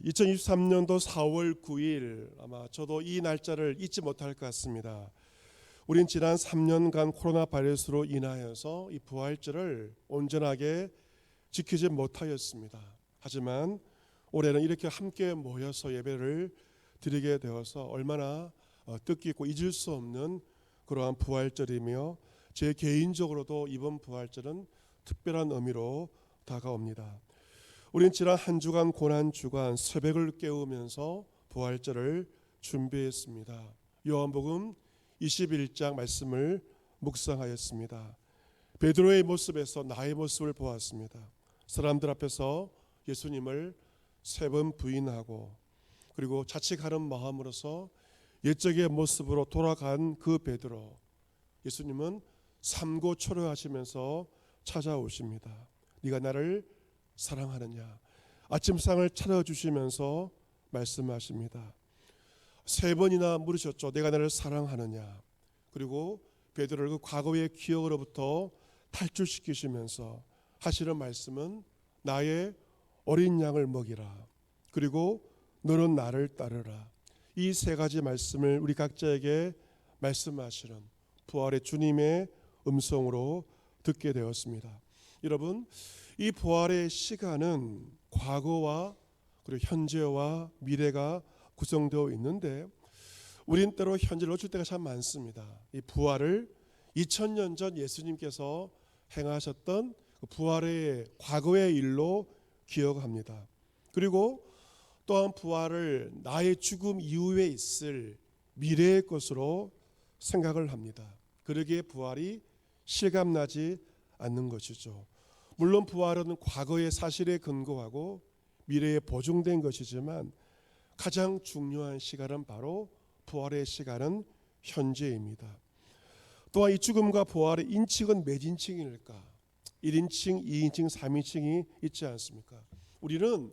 2023년도 4월 9일 아마 저도 이 날짜를 잊지 못할 것 같습니다. 우린 지난 3년간 코로나 바이러스로 인하여서 이 부활절을 온전하게 지키지 못하였습니다. 하지만 올해는 이렇게 함께 모여서 예배를 드리게 되어서 얼마나 뜻깊고 잊을 수 없는 그러한 부활절이며 제 개인적으로도 이번 부활절은 특별한 의미로 다가옵니다. 우린 지난 한 주간 고난주간 새벽을 깨우면서 부활절을 준비했습니다. 요한복음 21장 말씀을 묵상하였습니다. 베드로의 모습에서 나의 모습을 보았습니다. 사람들 앞에서 예수님을 3번 부인하고 그리고 자책하는 마음으로서 옛적의 모습으로 돌아간 그 베드로, 예수님은 삼고초려하시면서 찾아오십니다. 네가 나를 사랑하느냐? 아침상을 차려주시면서 말씀하십니다. 3번이나 물으셨죠. 내가 나를 사랑하느냐? 그리고 베드로를 그 과거의 기억으로부터 탈출시키시면서 하시는 말씀은 나의 어린 양을 먹이라. 그리고 너는 나를 따르라. 이 3가지 말씀을 우리 각자에게 말씀하시는 부활의 주님의 음성으로 듣게 되었습니다. 여러분, 이 부활의 시간은 과거와 그리고 현재와 미래가 구성되어 있는데 우린 때로 현재를 놓칠 때가 참 많습니다. 이 부활을 2000년 전 예수님께서 행하셨던 그 부활의 과거의 일로 기억합니다. 그리고 또한 부활을 나의 죽음 이후에 있을 미래의 것으로 생각을 합니다. 그러기에 부활이 실감나지 않는 것이죠. 물론 부활은 과거의 사실에 근거하고 미래에 보증된 것이지만 가장 중요한 시간은 바로 부활의 시간은 현재입니다. 또한 이 죽음과 부활의 인칭은 몇 인칭일까? 1인칭, 2인칭, 3인칭이 있지 않습니까? 우리는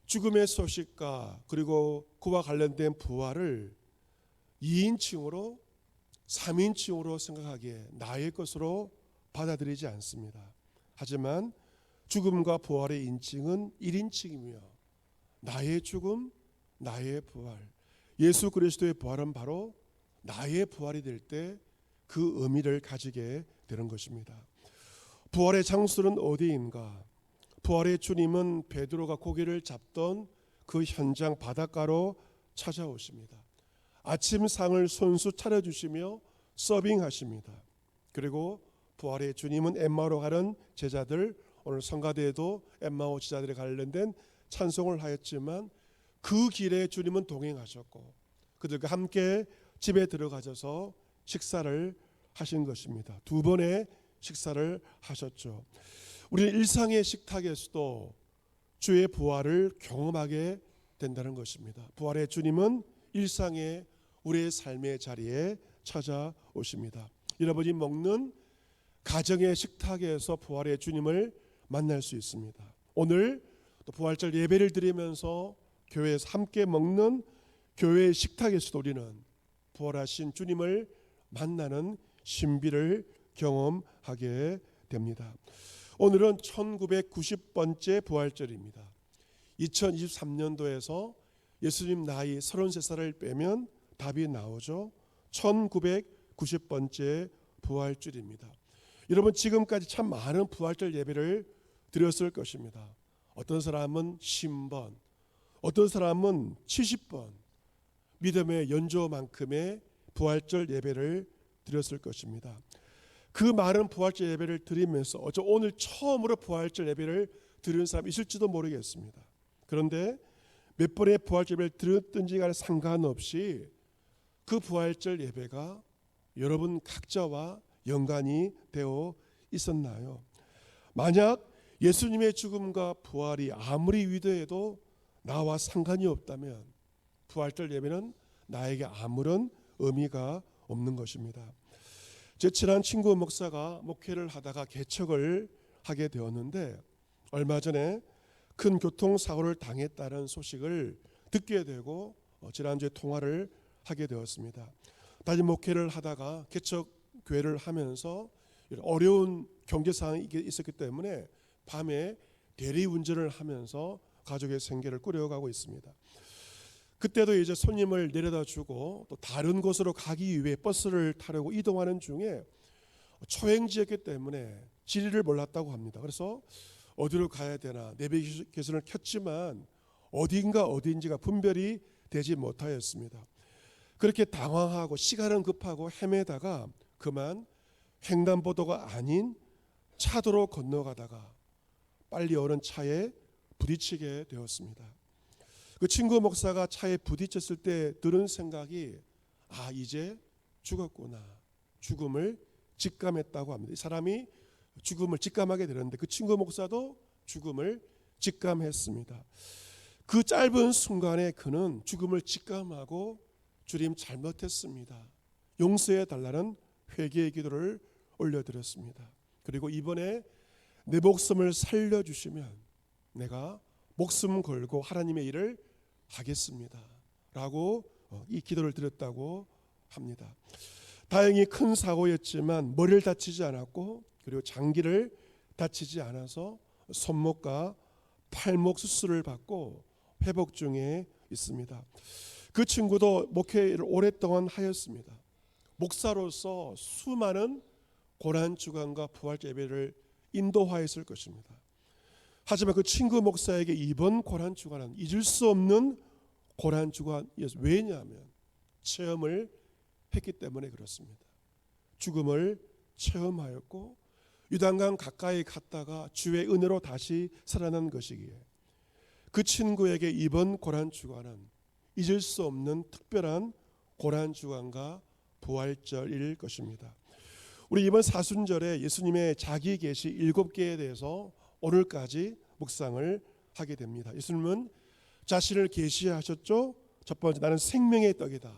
죽음의 소식과 그리고 그와 관련된 부활을 2인칭으로 3인칭으로 생각하기에 나의 것으로 받아들이지 않습니다. 하지만 죽음과 부활의 인칭은 1인칭이며 나의 죽음, 나의 부활, 예수 그리스도의 부활은 바로 나의 부활이 될 때 그 의미를 가지게 되는 것입니다. 부활의 장소는 어디인가? 부활의 주님은 베드로가 고기를 잡던 그 현장 바닷가로 찾아오십니다. 아침상을 손수 차려주시며 서빙하십니다. 그리고 부활의 주님은 엠마오로 가는 제자들, 오늘 성가대에도 엠마오 제자들에 관련된 찬송을 하였지만 그 길에 주님은 동행하셨고 그들과 함께 집에 들어가셔서 식사를 하신 것입니다. 2번의 식사를 하셨죠. 우리는 일상의 식탁에서도 주의 부활을 경험하게 된다는 것입니다. 부활의 주님은 일상의 우리의 삶의 자리에 찾아오십니다. 여러분이 먹는 가정의 식탁에서 부활의 주님을 만날 수 있습니다. 오늘 또 부활절 예배를 드리면서 교회에서 함께 먹는 교회의 식탁에서도 우리는 부활하신 주님을 만나는 신비를 경험하게 됩니다. 오늘은 1990번째 부활절입니다. 2023년도에서 예수님 나이 33살을 빼면 답이 나오죠. 1990번째 부활절입니다. 여러분, 지금까지 참 많은 부활절 예배를 드렸을 것입니다. 어떤 사람은 10번, 어떤 사람은 70번 믿음의 연조만큼의 부활절 예배를 드렸을 것입니다. 그 많은 부활절 예배를 드리면서 오늘 처음으로 부활절 예배를 드리는 사람이 있을지도 모르겠습니다. 그런데 몇 번의 부활절 예배를 드렸든지 간에 상관없이 그 부활절 예배가 여러분 각자와 연관이 되어 있었나요? 만약 예수님의 죽음과 부활이 아무리 위대해도 나와 상관이 없다면 부활절 예배는 나에게 아무런 의미가 없는 것입니다. 제 친한 친구 목사가 목회를 하다가 개척을 하게 되었는데 얼마 전에 큰 교통사고를 당했다는 소식을 듣게 되고 지난주에 통화를 하게 되었습니다. 다시 목회를 하다가 개척교회를 하면서 어려운 경제 상황이 있었기 때문에 밤에 대리운전을 하면서 가족의 생계를 꾸려가고 있습니다. 그때도 이제 손님을 내려다 주고 또 다른 곳으로 가기 위해 버스를 타려고 이동하는 중에 초행지였기 때문에 지리를 몰랐다고 합니다. 그래서 어디로 가야 되나 내비게이션을 켰지만 어딘지가 분별이 되지 못하였습니다. 그렇게 당황하고 시간은 급하고 헤매다가 그만 횡단보도가 아닌 차도로 건너가다가 빨리 오는 차에 부딪히게 되었습니다. 그 친구 목사가 차에 부딪혔을 때 들은 생각이 이제 죽었구나. 죽음을 직감했다고 합니다. 이 사람이 죽음을 직감하게 되는데 그 친구 목사도 죽음을 직감했습니다. 그 짧은 순간에 그는 죽음을 직감하고 주님 잘못했습니다. 용서해 달라는 회개의 기도를 올려드렸습니다. 그리고 이번에 내 목숨을 살려주시면 내가 목숨 걸고 하나님의 일을 하겠습니다 라고 이 기도를 드렸다고 합니다. 다행히 큰 사고였지만 머리를 다치지 않았고 그리고 장기를 다치지 않아서 손목과 팔목 수술을 받고 회복 중에 있습니다. 그 친구도 목회를 오랫동안 하였습니다. 목사로서 수많은 고난주간과 부활절 예배를 인도하였을 것입니다. 하지만 그 친구 목사에게 이번 고난주간은 잊을 수 없는 고난주간이었습니다. 왜냐하면 체험을 했기 때문에 그렇습니다. 죽음을 체험하였고 유단강 가까이 갔다가 주의 은혜로 다시 살아난 것이기에 그 친구에게 이번 고난주간은 잊을 수 없는 특별한 고난주간과 부활절일 것입니다. 우리 이번 사순절에 예수님의 자기 계시 7개에 대해서 오늘까지 묵상을 하게 됩니다. 예수님은 자신을 계시하셨죠. 첫 번째, 나는 생명의 떡이다.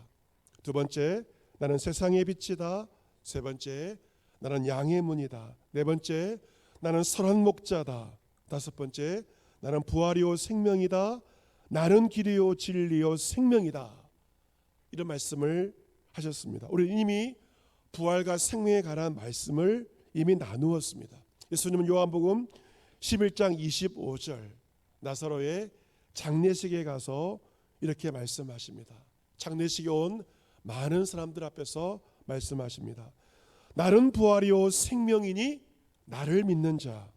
두 번째, 나는 세상의 빛이다. 세 번째, 나는 양의 문이다. 네 번째, 나는 선한 목자다. 다섯 번째, 나는 부활이요 생명이다. 나는 길이요 진리요 생명이다. 이런 말씀을 하셨습니다. 우리 이미 부활과 생명에 관한 말씀을 이미 나누었습니다. 예수님은 요한복음 11장 25절 나사로의 장례식에 가서 이렇게 말씀하십니다. 장례식에 온 많은 사람들 앞에서 말씀하십니다. 나는 부활이요 생명이니 나를 믿는 자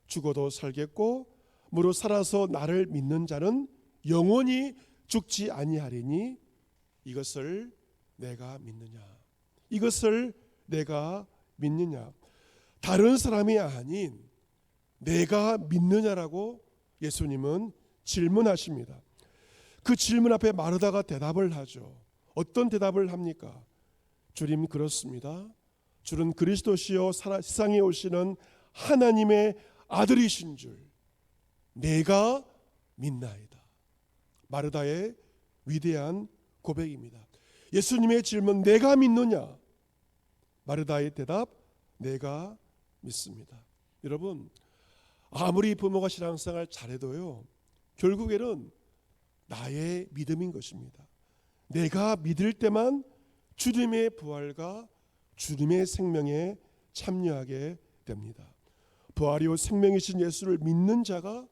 죽어도 살겠고 무릇 살아서 나를 믿는 자는 영원히 죽지 아니하리니 이것을 내가 믿느냐. 이것을 내가 믿느냐. 다른 사람이 아닌 내가 믿느냐라고 예수님은 질문하십니다. 그 질문 앞에 마르다가 대답을 하죠. 어떤 대답을 합니까? 주님 그렇습니다. 주는 그리스도시요 세상에 오시는 하나님의 아들이신 줄 내가 믿나이다. 마르다의 위대한 고백입니다. 예수님의 질문 내가 믿느냐? 마르다의 대답 내가 믿습니다. 여러분 아무리 부모가 신앙생활 잘해도요 결국에는 나의 믿음인 것입니다. 내가 믿을 때만 주님의 부활과 주님의 생명에 참여하게 됩니다. 부활이요 생명이신 예수를 믿는 자가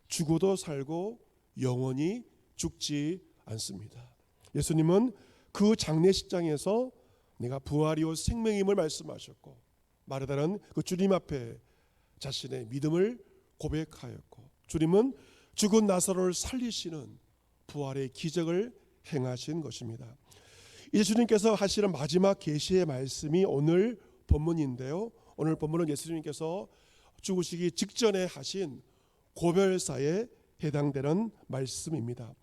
죽어도 살고 영원히 죽지 않습니다. 예수님은 그 장례식장에서 내가 부활이요 생명임을 말씀하셨고 마르다는 그 주님 앞에 자신의 믿음을 고백하였고 주님은 죽은 나사로를 살리시는 부활의 기적을 행하신 것입니다. 이제 주님께서 하시는 마지막 계시의 말씀이 오늘 본문인데요. 오늘 본문은 예수님께서 죽으시기 직전에 하신 고별사에 해당되는 말씀입니다.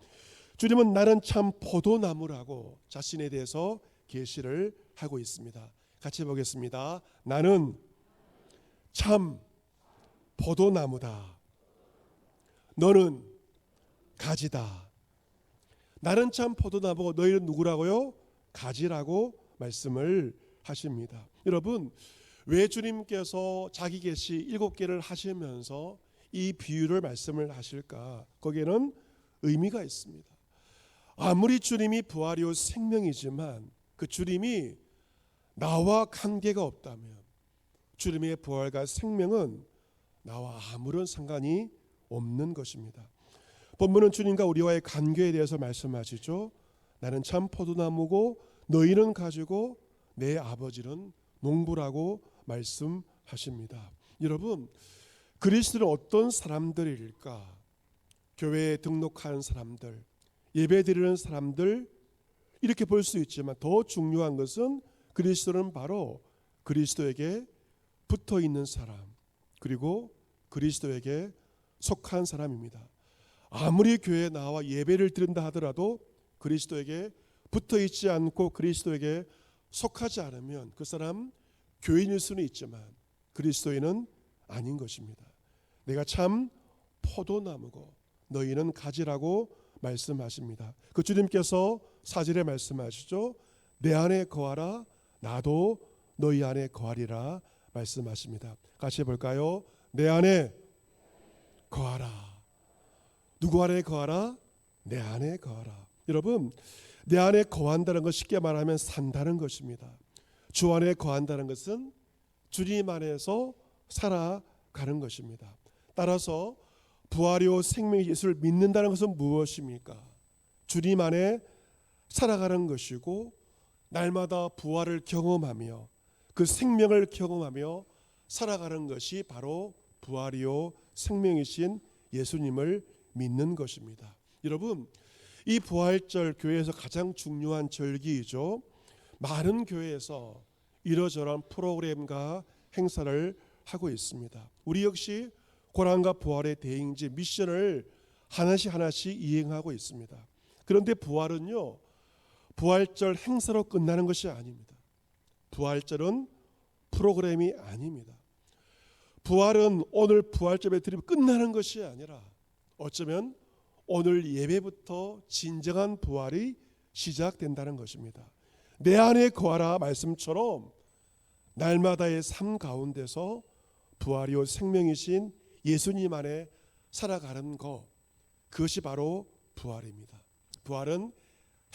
주님은 나는 참 포도나무라고 자신에 대해서 계시를 하고 있습니다. 같이 보겠습니다. 나는 참 포도나무다. 너는 가지다. 나는 참 포도나무고 너희는 누구라고요? 가지라고 말씀을 하십니다. 여러분 왜 주님께서 자기 계시 7개를 하시면서 이 비유를 말씀을 하실까? 거기에는 의미가 있습니다. 아무리 주님이 부활이요 생명이지만 그 주님이 나와 관계가 없다면 주님의 부활과 생명은 나와 아무런 상관이 없는 것입니다. 본문은 주님과 우리와의 관계에 대해서 말씀하시죠. 나는 참 포도나무고 너희는 가지고 내 아버지는 농부라고 말씀하십니다. 여러분, 그리스도는 어떤 사람들일까? 교회에 등록한 사람들, 예배드리는 사람들, 이렇게 볼 수 있지만 더 중요한 것은 그리스도는 바로 그리스도에게 붙어 있는 사람, 그리고 그리스도에게 속한 사람입니다. 아무리 교회에 나와 예배를 드린다 하더라도 그리스도에게 붙어 있지 않고 그리스도에게 속하지 않으면 그 사람 교인일 수는 있지만 그리스도인은 아닌 것입니다. 내가 참 포도나무고 너희는 가지라고 말씀하십니다. 그 주님께서 4절에 말씀하시죠. 내 안에 거하라 나도 너희 안에 거하리라 말씀하십니다. 같이 해볼까요? 내 안에 거하라. 누구 안에 거하라? 내 안에 거하라. 여러분, 내 안에 거한다는 것 쉽게 말하면 산다는 것입니다. 주 안에 거한다는 것은 주님 안에서 살아가는 것입니다. 따라서 부활이요 생명의 예수를 믿는다는 것은 무엇입니까? 주님 안에 살아가는 것이고 날마다 부활을 경험하며 그 생명을 경험하며 살아가는 것이 바로 부활이요 생명이신 예수님을 믿는 것입니다. 여러분, 이 부활절 교회에서 가장 중요한 절기이죠. 많은 교회에서 이러저러한 프로그램과 행사를 하고 있습니다. 우리 역시 고난과 부활의 대행지 미션을 하나씩 이행하고 있습니다. 그런데 부활은요, 부활절 행사로 끝나는 것이 아닙니다. 부활절은 프로그램이 아닙니다. 부활은 오늘 부활절에 드리면 끝나는 것이 아니라 어쩌면 오늘 예배부터 진정한 부활이 시작된다는 것입니다. 내 안에 거하라 말씀처럼 날마다의 삶 가운데서 부활이요 생명이신 예수님 안에 살아가는 것, 그것이 바로 부활입니다. 부활은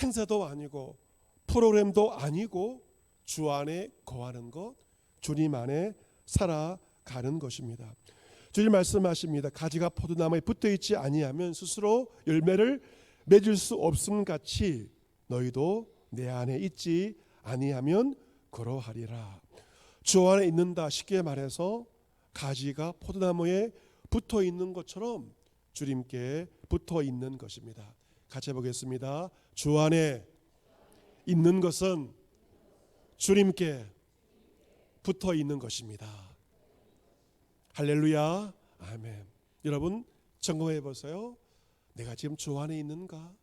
행사도 아니고 프로그램도 아니고 주 안에 거하는 것, 주님 안에 살아가는 것입니다. 주님 말씀하십니다. 가지가 포도나무에 붙어있지 아니하면 스스로 열매를 맺을 수 없음 같이 너희도 내 안에 있지 아니하면 그러하리라. 주 안에 있는다, 쉽게 말해서 가지가 포도나무에 붙어 있는 것처럼 주님께 붙어 있는 것입니다. 같이 해보겠습니다. 주 안에 있는 것은 주님께 붙어 있는 것입니다. 할렐루야, 아멘. 여러분 점검해 보세요. 내가 지금 주 안에 있는가?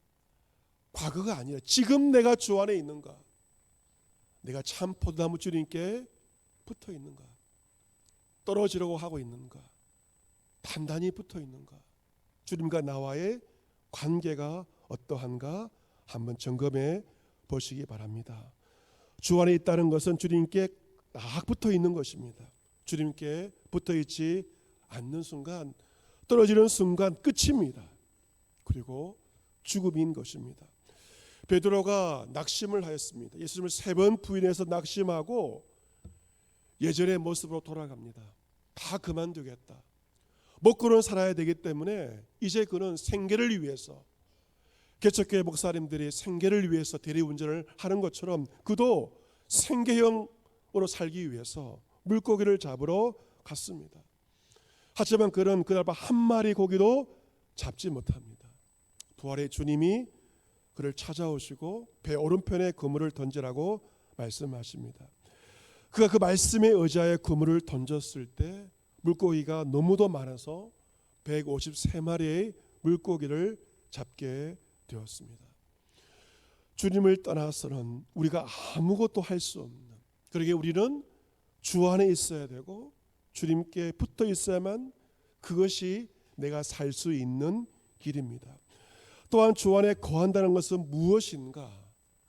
과거가 아니라 지금 내가 주 안에 있는가? 내가 참 포도나무 주님께 붙어 있는가? 떨어지려고 하고 있는가? 단단히 붙어 있는가? 주님과 나와의 관계가 어떠한가 한번 점검해 보시기 바랍니다. 주 안에 있다는 것은 주님께 딱 붙어 있는 것입니다. 주님께 붙어 있지 않는 순간, 떨어지는 순간 끝입니다. 그리고 죽음인 것입니다. 베드로가 낙심을 하였습니다. 예수님을 3번 부인해서 낙심하고 예전의 모습으로 돌아갑니다. 다 그만두겠다. 먹고는 살아야 되기 때문에 이제 그는 생계를 위해서, 개척교회 목사님들이 생계를 위해서 대리운전을 하는 것처럼 그도 생계형으로 살기 위해서 물고기를 잡으러 갔습니다. 하지만 그는 그날 밤 한 마리 고기도 잡지 못합니다. 부활의 주님이 그를 찾아오시고 배 오른편에 그물을 던지라고 말씀하십니다. 그가 그 말씀에 의지하여 그물을 던졌을 때 물고기가 너무도 많아서 153마리의 물고기를 잡게 되었습니다. 주님을 떠나서는 우리가 아무것도 할 수 없는, 그러기에 우리는 주 안에 있어야 되고 주님께 붙어 있어야만 그것이 내가 살 수 있는 길입니다. 또한 주 안에 거한다는 것은 무엇인가?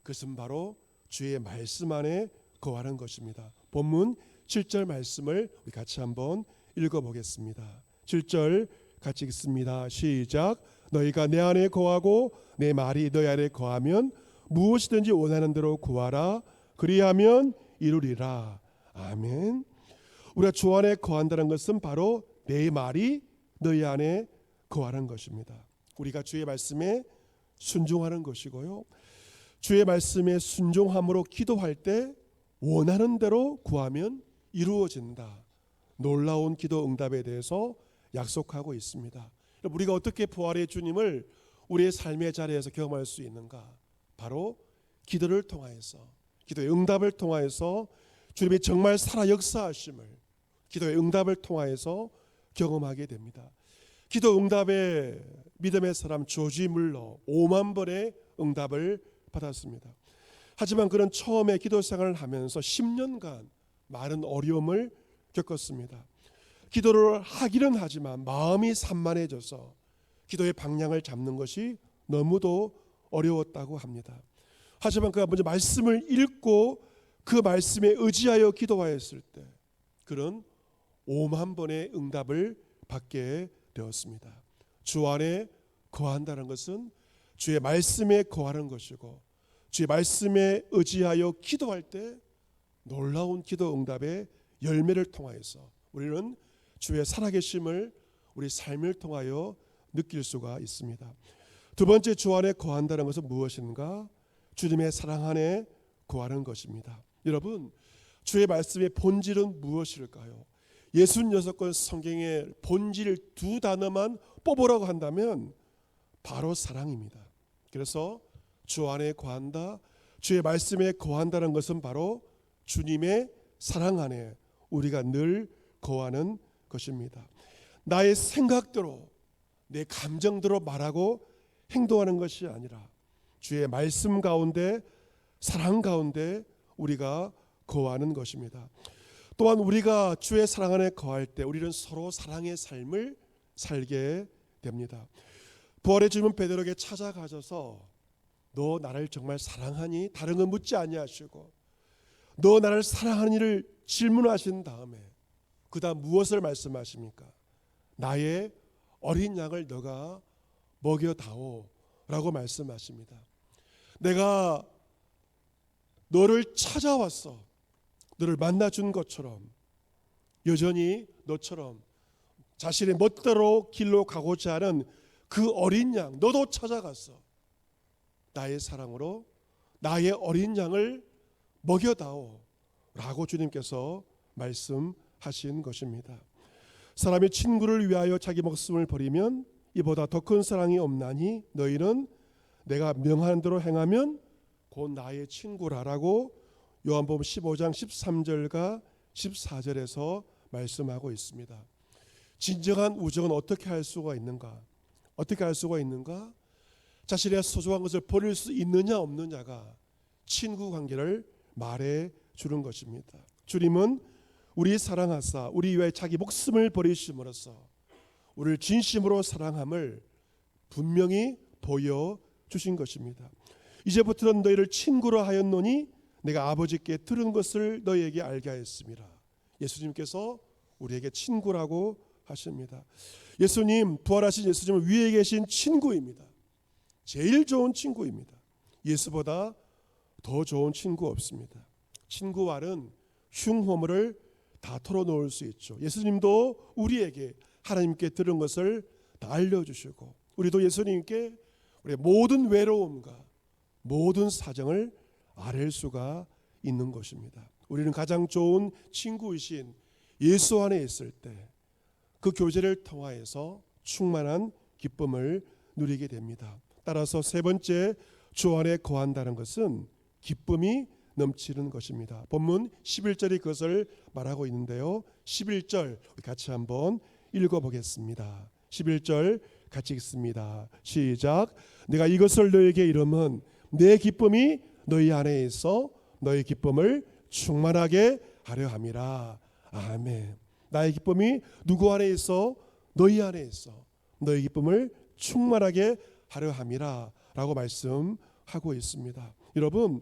그것은 바로 주의 말씀 안에 거하는 것입니다. 본문 7절 말씀을 우리 같이 한번 읽어보겠습니다. 7절 같이 읽습니다. 시작. 너희가 내 안에 거하고 내 말이 너희 안에 거하면 무엇이든지 원하는 대로 구하라. 그리하면 이루리라. 아멘. 우리가 주 안에 거한다는 것은 바로 내 말이 너희 안에 거하는 것입니다. 우리가 주의 말씀에 순종하는 것이고요. 주의 말씀에 순종함으로 기도할 때 원하는 대로 구하면 이루어진다. 놀라운 기도 응답에 대해서 약속하고 있습니다. 우리가 어떻게 부활의 주님을 우리의 삶의 자리에서 경험할 수 있는가? 바로 기도를 통하여서, 기도의 응답을 통하여서 주님이 정말 살아 역사하심을 기도의 응답을 통하여서 경험하게 됩니다. 기도 응답에 믿음의 사람 조지 물러 5만 번의 응답을 받았습니다. 하지만 그는 처음에 기도 생활을 하면서 10년간 많은 어려움을 겪었습니다. 기도를 하기는 하지만 마음이 산만해져서 기도의 방향을 잡는 것이 너무도 어려웠다고 합니다. 하지만 그가 먼저 말씀을 읽고 그 말씀에 의지하여 기도하였을 때 그는 5만 번의 응답을 받게 되었습니다. 주 안에 거한다는 것은 주의 말씀에 거하는 것이고 주의 말씀에 의지하여 기도할 때 놀라운 기도 응답의 열매를 통하여서 우리는 주의 살아계심을 우리 삶을 통하여 느낄 수가 있습니다. 두 번째, 주 안에 거한다는 것은 무엇인가? 주님의 사랑 안에 거하는 것입니다. 여러분, 주의 말씀의 본질은 무엇일까요? 66권 성경의 본질 두 단어만 뽑으라고 한다면 바로 사랑입니다. 그래서 주 안에 거한다, 주의 말씀에 거한다는 것은 바로 주님의 사랑 안에 우리가 늘 거하는 것입니다. 나의 생각대로 내 감정대로 말하고 행동하는 것이 아니라 주의 말씀 가운데 사랑 가운데 우리가 거하는 것입니다. 또한 우리가 주의 사랑 안에 거할 때 우리는 서로 사랑의 삶을 살게 됩니다. 부활의 주님은 베드로에게 찾아가셔서 너 나를 정말 사랑하니? 다른 건 묻지 아니하시고 너 나를 사랑하니를 질문하신 다음에 그 다음 무엇을 말씀하십니까? 나의 어린 양을 너가 먹여다오 라고 말씀하십니다. 내가 너를 찾아왔어. 너를 만나준 것처럼 여전히 너처럼 자신의 멋대로 길로 가고자 하는 그 어린 양 너도 찾아갔어. 나의 사랑으로 나의 어린 양을 먹여다오 라고 주님께서 말씀하신 것입니다. 사람이 친구를 위하여 자기 목숨을 버리면 이보다 더 큰 사랑이 없나니 너희는 내가 명하는 대로 행하면 곧 나의 친구라라고 요한복음 15장 13절과 14절에서 말씀하고 있습니다. 진정한 우정은 어떻게 할 수가 있는가? 어떻게 할 수가 있는가? 자신의 소중한 것을 버릴 수 있느냐 없느냐가 친구 관계를 말해 주는 것입니다. 주님은 우리 사랑하사 우리 위해 자기 목숨을 버리심으로써 우리를 진심으로 사랑함을 분명히 보여주신 것입니다. 이제부터는 너희를 친구로 하였노니 내가 아버지께 들은 것을 너희에게 알게 하였습니다. 예수님께서 우리에게 친구라고 하십니다. 예수님, 부활하신 예수님은 위에 계신 친구입니다. 제일 좋은 친구입니다. 예수보다 더 좋은 친구 없습니다. 친구 말은 흉허물을 다 털어놓을 수 있죠. 예수님도 우리에게 하나님께 들은 것을 다 알려주시고 우리도 예수님께 우리의 모든 외로움과 모든 사정을 아뢰 수가 있는 것입니다. 우리는 가장 좋은 친구이신 예수 안에 있을 때 그 교제를 통하여서 충만한 기쁨을 누리게 됩니다. 따라서 세 번째, 주 안에 거한다는 것은 기쁨이 넘치는 것입니다. 본문 11절이 그것을 말하고 있는데요. 11절 같이 한번 읽어보겠습니다. 11절 같이 읽습니다. 시작. 내가 이것을 너에게 이름은 내 기쁨이 너희 안에 있어 너희 기쁨을 충만하게 하려 함이라. 아멘. 나의 기쁨이 누구 안에 있어? 너희 안에 있어 너희 기쁨을 충만하게 하려 함이라 라고 말씀하고 있습니다. 여러분,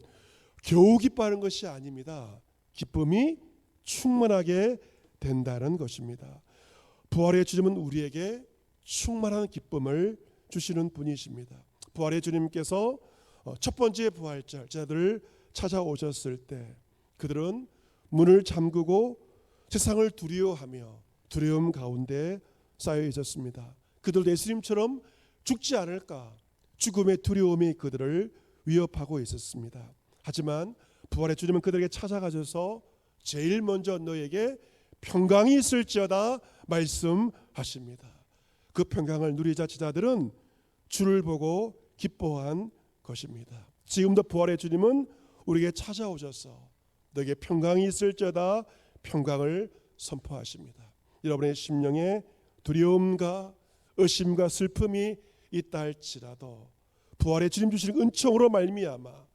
겨우 기뻐하는 것이 아닙니다. 기쁨이 충만하게 된다는 것입니다. 부활의 주님은 우리에게 충만한 기쁨을 주시는 분이십니다. 부활의 주님께서 첫 번째 부활절 제자들을 찾아오셨을 때 그들은 문을 잠그고 세상을 두려워하며 두려움 가운데 쌓여 있었습니다. 그들도 예수님처럼 죽지 않을까, 죽음의 두려움이 그들을 위협하고 있었습니다. 하지만 부활의 주님은 그들에게 찾아가셔서 제일 먼저 너에게 평강이 있을지어다 말씀하십니다. 그 평강을 누리자 제자들은 주를 보고 기뻐한 것입니다. 지금도 부활의 주님은 우리에게 찾아오셔서 너에게 평강이 있을지어다 평강을 선포하십니다. 여러분의 심령에 두려움과 의심과 슬픔이 있다 할지라도 부활의 주님 주시는 은총으로 말미암아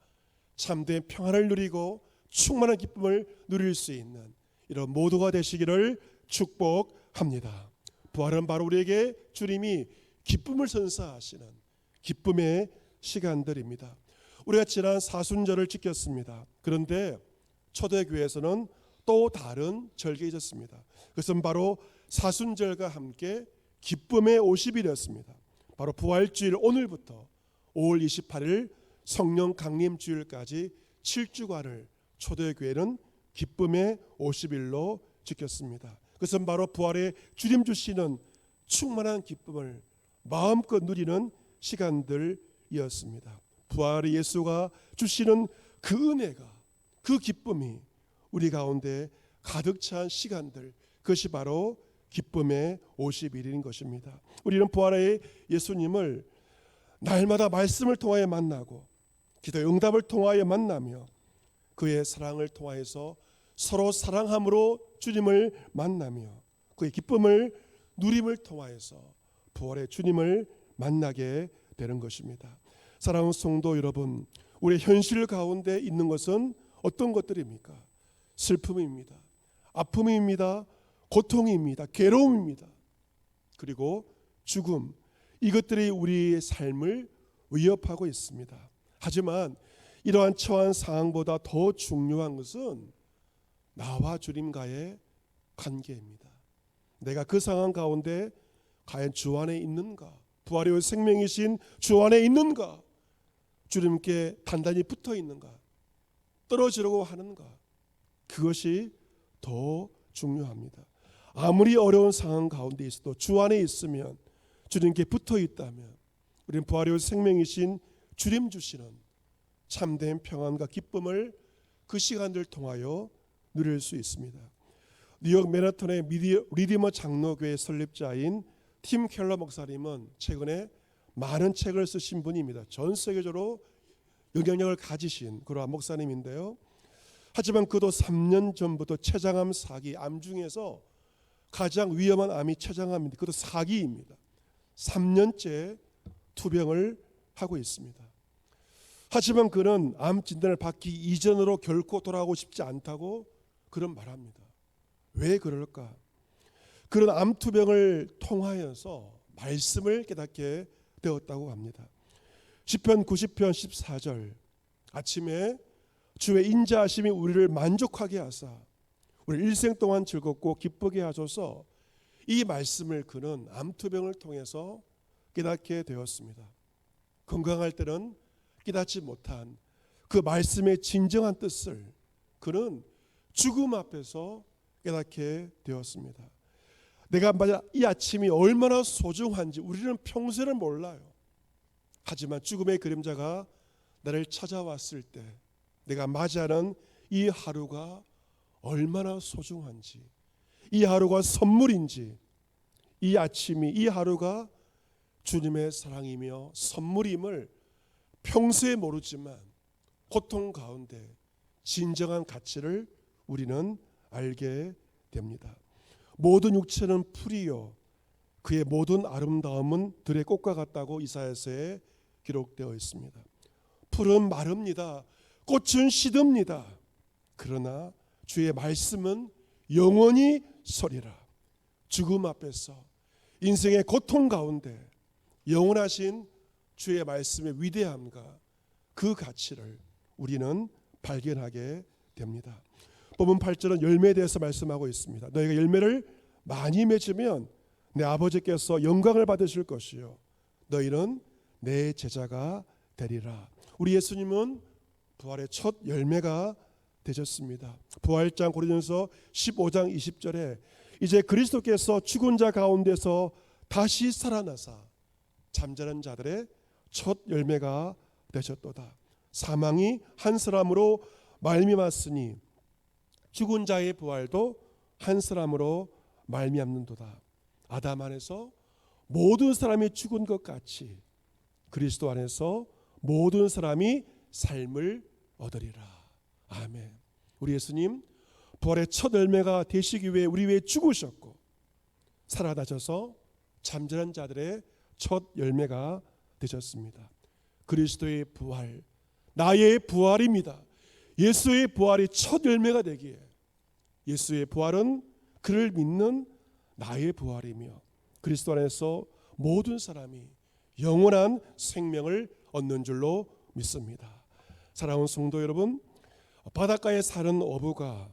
참된 평안을 누리고 충만한 기쁨을 누릴 수 있는 이런 모두가 되시기를 축복합니다. 부활은 바로 우리에게 주님이 기쁨을 선사하시는 기쁨의 시간들입니다. 우리가 지난 사순절을 지켰습니다. 그런데 초대교회에서는 또 다른 절기가 있었습니다. 그것은 바로 사순절과 함께 기쁨의 50일이었습니다. 바로 부활주일 오늘부터 5월 28일 성령 강림 주일까지 7주간을 초대교회는 기쁨의 50일로 지켰습니다. 그것은 바로 부활의 주님 주시는 충만한 기쁨을 마음껏 누리는 시간들이었습니다. 부활의 예수가 주시는 그 은혜가, 그 기쁨이 우리 가운데 가득 찬 시간들, 그것이 바로 기쁨의 50일인 것입니다. 우리는 부활의 예수님을 날마다 말씀을 통하여 만나고 기도의 응답을 통하여 만나며 그의 사랑을 통하여서 서로 사랑함으로 주님을 만나며 그의 기쁨을 누림을 통하여서 부활의 주님을 만나게 되는 것입니다. 사랑하는 성도 여러분, 우리의 현실 가운데 있는 것은 어떤 것들입니까? 슬픔입니다. 아픔입니다. 고통입니다. 괴로움입니다. 그리고 죽음, 이것들이 우리의 삶을 위협하고 있습니다. 하지만 이러한 처한 상황보다 더 중요한 것은 나와 주님과의 관계입니다. 내가 그 상황 가운데 과연 주 안에 있는가? 부활의 생명이신 주 안에 있는가? 주님께 단단히 붙어 있는가? 떨어지려고 하는가? 그것이 더 중요합니다. 아무리 어려운 상황 가운데 있어도 주 안에 있으면, 주님께 붙어 있다면 우리는 부활의 생명이신 주님 주시는 참된 평안과 기쁨을 그 시간을 통하여 누릴 수 있습니다. 뉴욕 맨하탄의 리디머 장로교회 설립자인 팀 켈러 목사님은 최근에 많은 책을 쓰신 분입니다. 전 세계적으로 영향력을 가지신 그러한 목사님인데요. 하지만 그도 3년 전부터 췌장암 사기, 암 중에서 가장 위험한 암이 췌장암인데 그것도 사기입니다. 3년째 투병을 하고 있습니다. 하지만 그는 암 진단을 받기 이전으로 결코 돌아가고 싶지 않다고 그런 말합니다. 왜 그럴까? 그런 암 투병을 통하여서 말씀을 깨닫게 되었다고 합니다. 시편 90편 14절 아침에 주의 인자하심이 우리를 만족하게 하사 우리 일생 동안 즐겁고 기쁘게 하소서, 이 말씀을 그는 암투병을 통해서 깨닫게 되었습니다. 건강할 때는 깨닫지 못한 그 말씀의 진정한 뜻을 그는 죽음 앞에서 깨닫게 되었습니다. 내가 이 아침이 얼마나 소중한지 우리는 평소에는 몰라요. 하지만 죽음의 그림자가 나를 찾아왔을 때 내가 맞이하는 이 하루가 얼마나 소중한지, 이 하루가 선물인지, 이 아침이, 이 하루가 주님의 사랑이며 선물임을 평소에 모르지만 고통 가운데 진정한 가치를 우리는 알게 됩니다. 모든 육체는 풀이요 그의 모든 아름다움은 들의 꽃과 같다고 이사야서에 기록되어 있습니다. 풀은 마릅니다. 꽃은 시듭니다. 그러나 주의 말씀은 영원히 서리라. 죽음 앞에서 인생의 고통 가운데 영원하신 주의 말씀의 위대함과 그 가치를 우리는 발견하게 됩니다. 본문 8절은 열매에 대해서 말씀하고 있습니다. 너희가 열매를 많이 맺으면 내 아버지께서 영광을 받으실 것이요 너희는 내 제자가 되리라. 우리 예수님은 부활의 첫 열매가 되셨습니다. 부활장 고린도전서 15장 20절에 이제 그리스도께서 죽은 자 가운데서 다시 살아나사 잠자는 자들의 첫 열매가 되셨도다. 사망이 한 사람으로 말미암았으니 죽은 자의 부활도 한 사람으로 말미암는도다. 아담 안에서 모든 사람이 죽은 것 같이 그리스도 안에서 모든 사람이 삶을 얻으리라. 아멘. 우리 예수님 부활의 첫 열매가 되시기 위해 우리 위해 죽으셨고 살아나셔서 잠자는 자들의 첫 열매가 되셨습니다. 그리스도의 부활, 나의 부활입니다. 예수의 부활이 첫 열매가 되기에 예수의 부활은 그를 믿는 나의 부활이며 그리스도 안에서 모든 사람이 영원한 생명을 얻는 줄로 믿습니다. 사랑하는 성도 여러분, 바닷가에 사는 어부가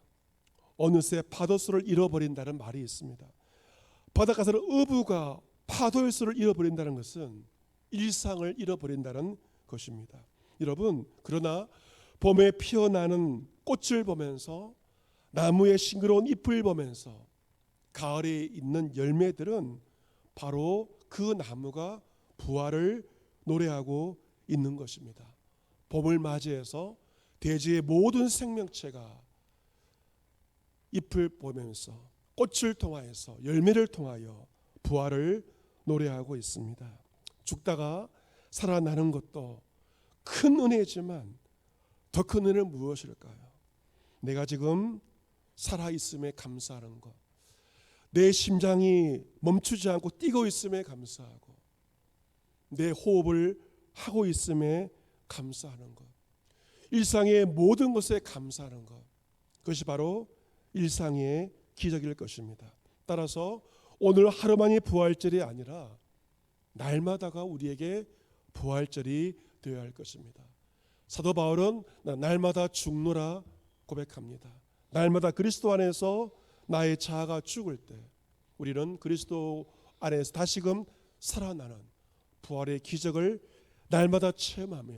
어느새 파도수를 잃어버린다는 말이 있습니다. 바닷가 사는 어부가 파도의 수를 잃어버린다는 것은 일상을 잃어버린다는 것입니다. 여러분, 그러나 봄에 피어나는 꽃을 보면서 나무의 싱그러운 잎을 보면서 가을에 있는 열매들은 바로 그 나무가 부활을 노래하고 있는 것입니다. 봄을 맞이해서 대지의 모든 생명체가 잎을 보면서 꽃을 통하여서 열매를 통하여 부활을 노래하고 있습니다. 죽다가 살아나는 것도 큰 은혜지만 더 큰 은혜는 무엇일까요? 내가 지금 살아있음에 감사하는 것, 내 심장이 멈추지 않고 뛰고 있음에 감사하고 내 호흡을 하고 있음에 감사하는 것, 일상의 모든 것에 감사하는 것, 그것이 바로 일상의 기적일 것입니다. 따라서 오늘 하루만이 부활절이 아니라 날마다가 우리에게 부활절이 되어야 할 것입니다. 사도 바울은 날마다 죽노라 고백합니다. 날마다 그리스도 안에서 나의 자아가 죽을 때 우리는 그리스도 안에서 다시금 살아나는 부활의 기적을 날마다 체험하며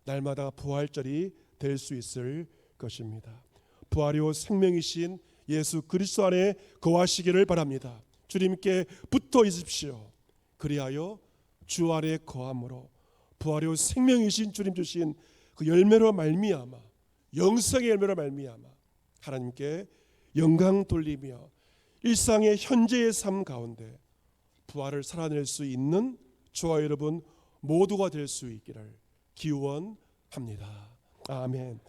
날마다 부활절이 될 수 있을 것입니다. 부활이요 생명이신 예수 그리스도 안에 거하시기를 바랍니다. 주님께 붙어 있으십시오. 그리하여 주 안에 거함으로 부활이요 생명이신 주님 주신 그 열매로 말미암아 영생의 열매로 말미암아 하나님께 영광 돌리며 일상의 현재의 삶 가운데 부활을 살아낼 수 있는 저와 여러분 모두가 될 수 있기를 기원합니다. 아멘.